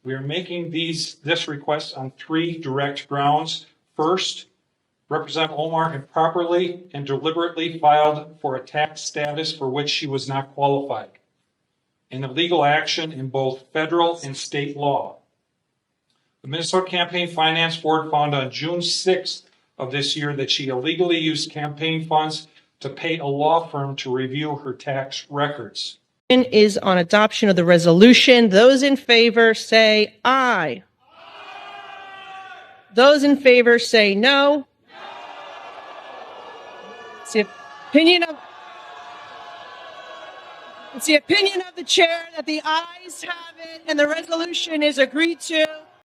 We are making this request on three direct grounds. First, Representative Omar improperly and deliberately filed for a tax status for which she was not qualified, an illegal action in both federal and state law. The Minnesota Campaign Finance Board found on June 6th of this year that she illegally used campaign funds to pay a law firm to review her tax records. Is on adoption of the resolution. Those in favor say aye. Those in favor say no. It's the opinion of the chair that the ayes have it and the resolution is agreed to.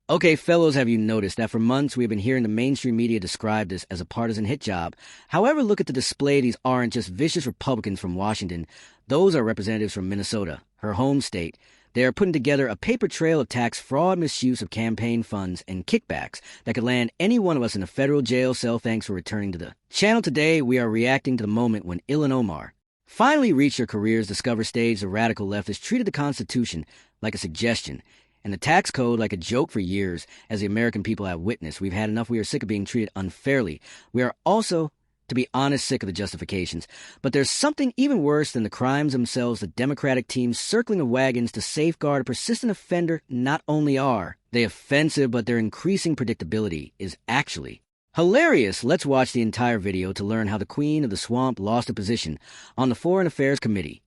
Okay, fellows, have you noticed that for months we have been hearing the mainstream media describe this as a partisan hit job? However, look at the display. These aren't just vicious Republicans from Washington. Those are representatives from Minnesota, her home state. They are putting together a paper trail of tax fraud, misuse of campaign funds, and kickbacks that could land any one of us in a federal jail cell. Thanks for returning to the channel. Today, we are reacting to the moment when Ilhan Omar finally reached her career's discover stage. The radical left has treated the Constitution like a suggestion and the tax code like a joke for years. As the American people have witnessed, we've had enough. We are sick of being treated unfairly. We are also, to be honest, sick of the justifications. But there's something even worse than the crimes themselves. The Democratic team circling the wagons to safeguard a persistent offender not only are they offensive, but their increasing predictability is actually hilarious. Let's watch the entire video to learn how the Queen of the Swamp lost a position on the Foreign Affairs Committee.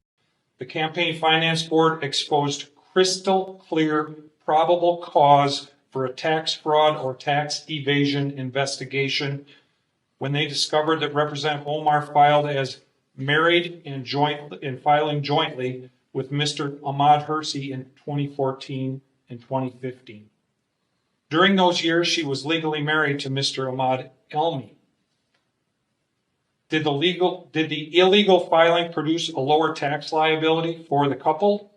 The Campaign Finance Board exposed crystal clear probable cause for a tax fraud or tax evasion investigation when they discovered that Representative Omar filed as married and filing jointly with Mr. Ahmad Hersey in 2014 and 2015. During those years, she was legally married to Mr. Ahmad Elmi. Did the illegal filing produce a lower tax liability for the couple?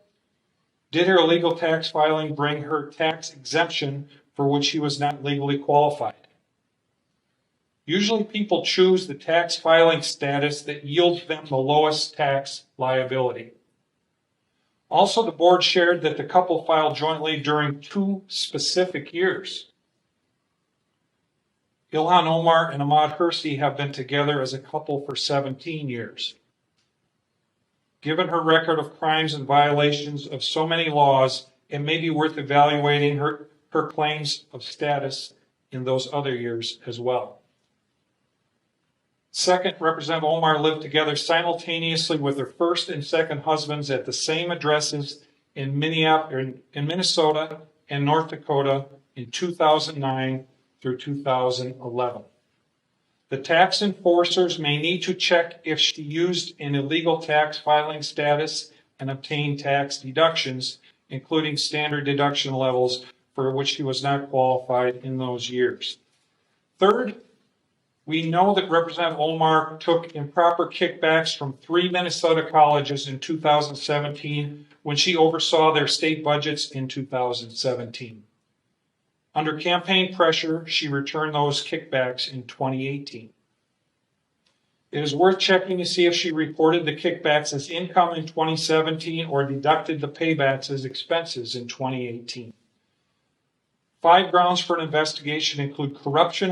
Did her illegal tax filing bring her tax exemption for which she was not legally qualified? Usually people choose the tax filing status that yields them the lowest tax liability. Also, the board shared that the couple filed jointly during 2 specific years. Ilhan Omar and Ahmad Hersey have been together as a couple for 17 years. Given her record of crimes and violations of so many laws, it may be worth evaluating her claims of status in those other years as well. Second, Representative Omar lived together simultaneously with her first and second husbands at the same addresses in Minnesota and North Dakota in 2009 through 2011. The tax enforcers may need to check if she used an illegal tax filing status and obtained tax deductions, including standard deduction levels for which she was not qualified in those years. Third, we know that Representative Omar took improper kickbacks from 3 Minnesota colleges in 2017 when she oversaw their state budgets in 2017. Under campaign pressure, she returned those kickbacks in 2018. It is worth checking to see if she reported the kickbacks as income in 2017 or deducted the paybacks as expenses in 2018. 5 grounds for an investigation include corruption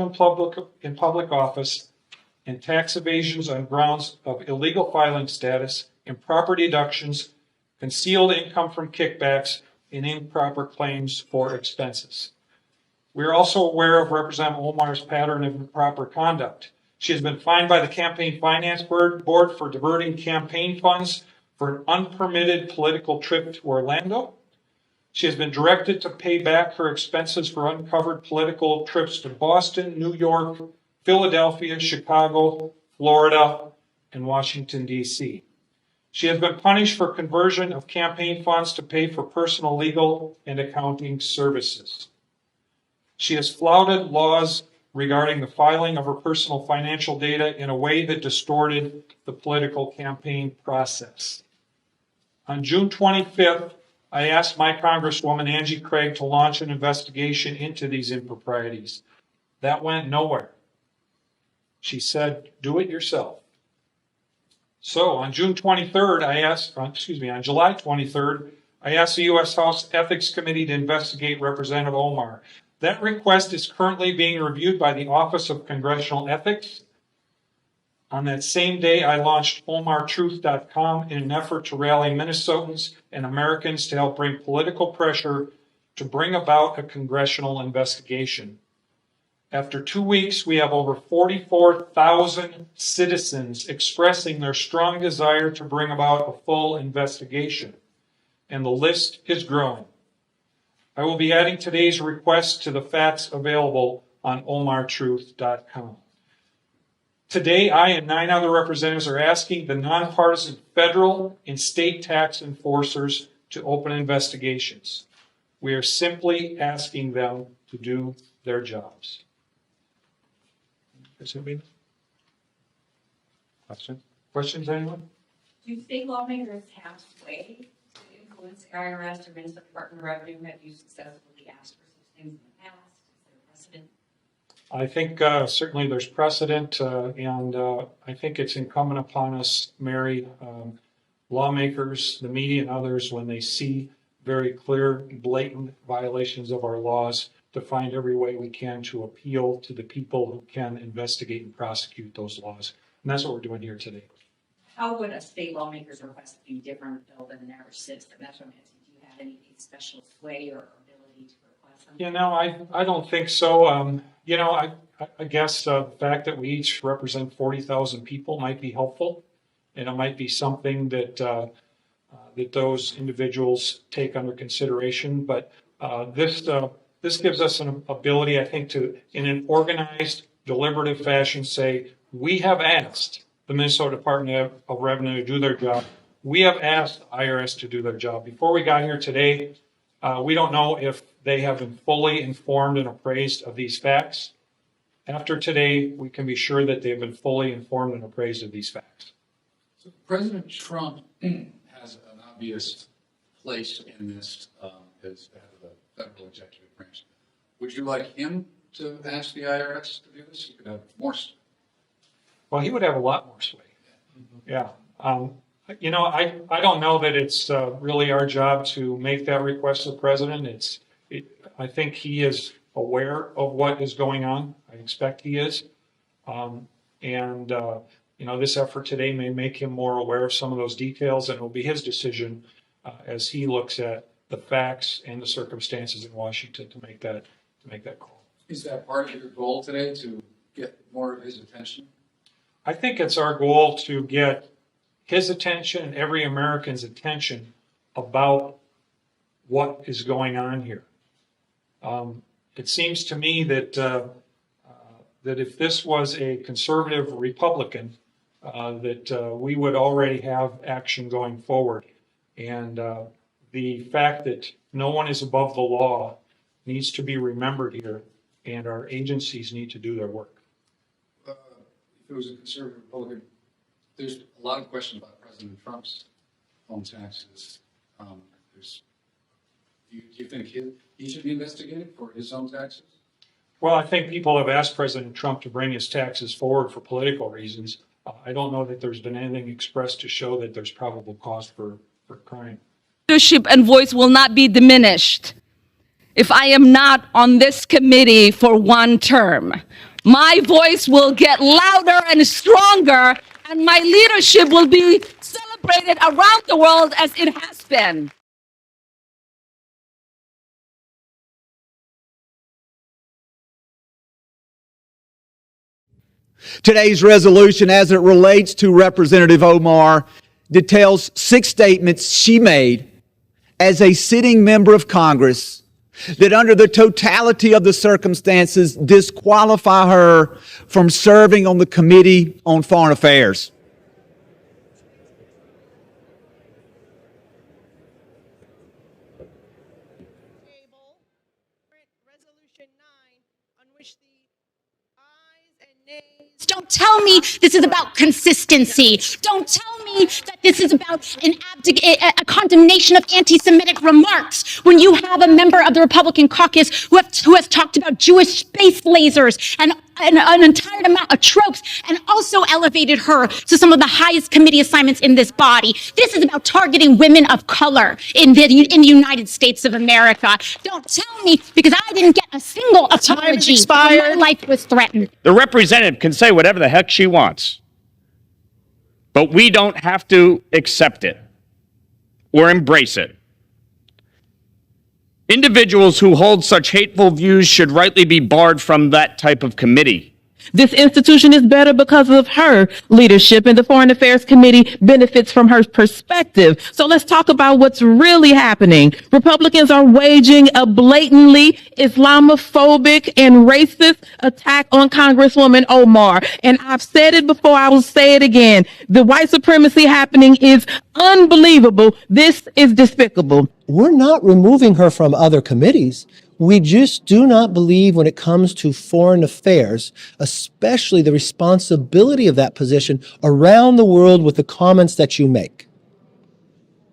in public office and tax evasions on grounds of illegal filing status, improper deductions, concealed income from kickbacks, and improper claims for expenses. We are also aware of Representative Omar's pattern of improper conduct. She has been fined by the Campaign Finance Board for diverting campaign funds for an unpermitted political trip to Orlando. She has been directed to pay back her expenses for uncovered political trips to Boston, New York, Philadelphia, Chicago, Florida, and Washington, D.C. She has been punished for conversion of campaign funds to pay for personal legal and accounting services. She has flouted laws regarding the filing of her personal financial data in a way that distorted the political campaign process. On June 25th, I asked my Congresswoman Angie Craig to launch an investigation into these improprieties. That went nowhere. She said, do it yourself. So on July 23rd, I asked the U.S. House Ethics Committee to investigate Representative Omar. That request is currently being reviewed by the Office of Congressional Ethics. On that same day, I launched OmarTruth.com in an effort to rally Minnesotans and Americans to help bring political pressure to bring about a congressional investigation. After 2 weeks, we have over 44,000 citizens expressing their strong desire to bring about a full investigation, and the list is growing. I will be adding today's request to the facts available on OmarTruth.com. Today, I and 9 other representatives are asking the nonpartisan federal and state tax enforcers to open investigations. We are simply asking them to do their jobs. Questions, anyone? Do state lawmakers have sway to influence the IRS or Minnesota Department of Revenue? Have you successfully asked for such things in the past? Is there precedent? I think certainly there's precedent, and I think it's incumbent upon us, Mary, lawmakers, the media, and others, when they see very clear, blatant violations of our laws, to find every way we can to appeal to the people who can investigate and prosecute those laws. And that's what we're doing here today. How would a state lawmaker's request be different, though, than an average citizen? That's what I'm asking. Do you have any special sway or ability to request something? You know, I don't think so. You know, I guess the fact that we each represent 40,000 people might be helpful, and it might be something that that those individuals take under consideration. But this gives us an ability, I think, to, in an organized, deliberative fashion, say, we have asked the Minnesota Department of Revenue to do their job. We have asked the IRS to do their job. Before we got here today, we don't know if they have been fully informed and appraised of these facts. After today, we can be sure that they've been fully informed and appraised of these facts. So President Trump has an obvious place in this as head of the federal executive branch. Would you like him to ask the IRS to do this? He could have more sway. Well, he would have a lot more sway. Yeah. You know, I don't know that it's really our job to make that request to the president. I think he is aware of what is going on. I expect he is. You know, this effort today may make him more aware of some of those details, and it will be his decision as he looks at the facts and the circumstances in Washington to make that call. Is that part of your goal today, to get more of his attention? I think it's our goal to get his attention and every American's attention about what is going on here. It seems to me that that if this was a conservative Republican, that we would already have action going forward. And the fact that no one is above the law needs to be remembered here, and our agencies need to do their work. If it was a conservative Republican, there's a lot of questions about President Trump's home taxes. Do you think he should be investigated for his own taxes? Well, I think people have asked President Trump to bring his taxes forward for political reasons. I don't know that there's been anything expressed to show that there's probable cause for crime. Leadership and voice will not be diminished if I am not on this committee for one term. My voice will get louder and stronger, and my leadership will be celebrated around the world as it has been. Today's resolution, as it relates to Representative Omar, details 6 statements she made as a sitting member of Congress that, under the totality of the circumstances, disqualify her from serving on the Committee on Foreign Affairs. Resolution 9, on which the ayes and nays. Don't tell me this is about consistency. Don't tell me me that this is about a condemnation of anti-Semitic remarks when you have a member of the Republican caucus who has talked about Jewish space lasers and an entire amount of tropes, and also elevated her to some of the highest committee assignments in this body. This is about targeting women of color in the United States of America. Don't tell me, because I didn't get a single apology when my life was threatened. The representative can say whatever the heck she wants, but we don't have to accept it or embrace it. Individuals who hold such hateful views should rightly be barred from that type of committee. This institution is better because of her leadership, and the Foreign Affairs Committee benefits from her perspective. So let's talk about what's really happening. Republicans are waging a blatantly Islamophobic and racist attack on Congresswoman Omar. And I've said it before, I will say it again. The white supremacy happening is unbelievable. This is despicable. We're not removing her from other committees. We just do not believe when it comes to foreign affairs, especially the responsibility of that position around the world with the comments that you make.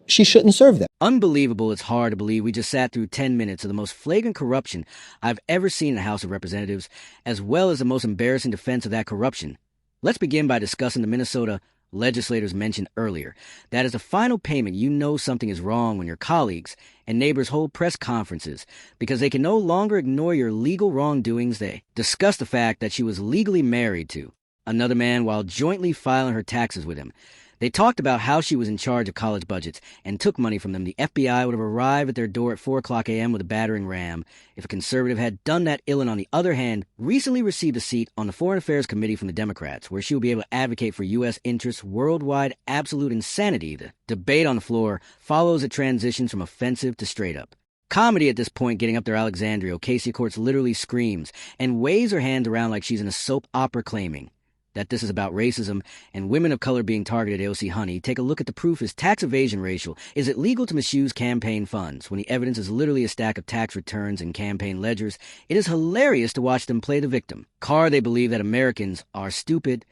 She shouldn't serve them. Unbelievable, it's hard to believe we just sat through 10 minutes of the most flagrant corruption I've ever seen in the House of Representatives, as well as the most embarrassing defense of that corruption. Let's begin by discussing the Minnesota legislators mentioned earlier. That is the final payment you know something is wrong when your colleagues and neighbors hold press conferences because they can no longer ignore your legal wrongdoings. They discuss the fact that she was legally married to another man while jointly filing her taxes with him. They talked about how she was in charge of college budgets and took money from them. The FBI would have arrived at their door at 4 o'clock a.m. with a battering ram if a conservative had done that. Ilhan, on the other hand, recently received a seat on the Foreign Affairs Committee from the Democrats, where she will be able to advocate for U.S. interests worldwide. Absolute insanity. The debate on the floor follows a transition from offensive to straight up comedy at this point, getting up there. Alexandria Ocasio-Cortez literally screams and waves her hands around like she's in a soap opera, claiming that this is about racism and women of color being targeted. AOC, honey, take a look at the proof. Is tax evasion racial? Is it legal to misuse campaign funds when the evidence is literally a stack of tax returns and campaign ledgers? It is hilarious to watch them play the victim. Carr, they believe that Americans are stupid.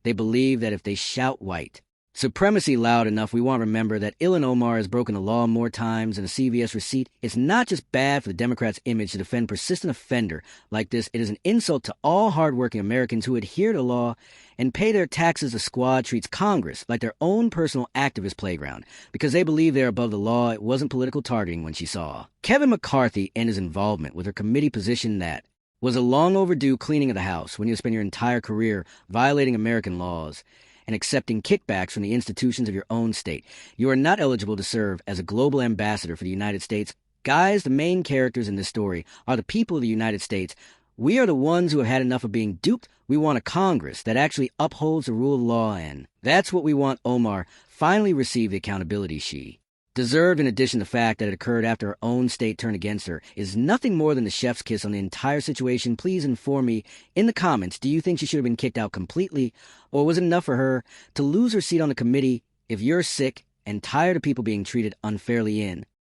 They believe that if they shout white supremacy loud enough, we want to remember that Ilhan Omar has broken the law more times than a CVS receipt. It's not just bad for the Democrats' image to defend persistent offender like this. It is an insult to all hardworking Americans who adhere to law and pay their taxes. The squad treats Congress like their own personal activist playground because they believe they're above the law. It wasn't political targeting when she saw Kevin McCarthy and his involvement with her committee position. That was a long overdue cleaning of the House when you spend your entire career violating American laws and accepting kickbacks from the institutions of your own state. You are not eligible to serve as a global ambassador for the United States. Guys, the main characters in this story are the people of the United States. We are the ones who have had enough of being duped. We want a Congress that actually upholds the rule of law, and that's what we want. Omar finally received the accountability she deserved. In addition, the fact that it occurred after her own state turned against her is nothing more than the chef's kiss on the entire situation. Please inform me in the comments, do you think she should have been kicked out completely, or was it enough for her to lose her seat on the committee? If you're sick and tired of people being treated unfairly in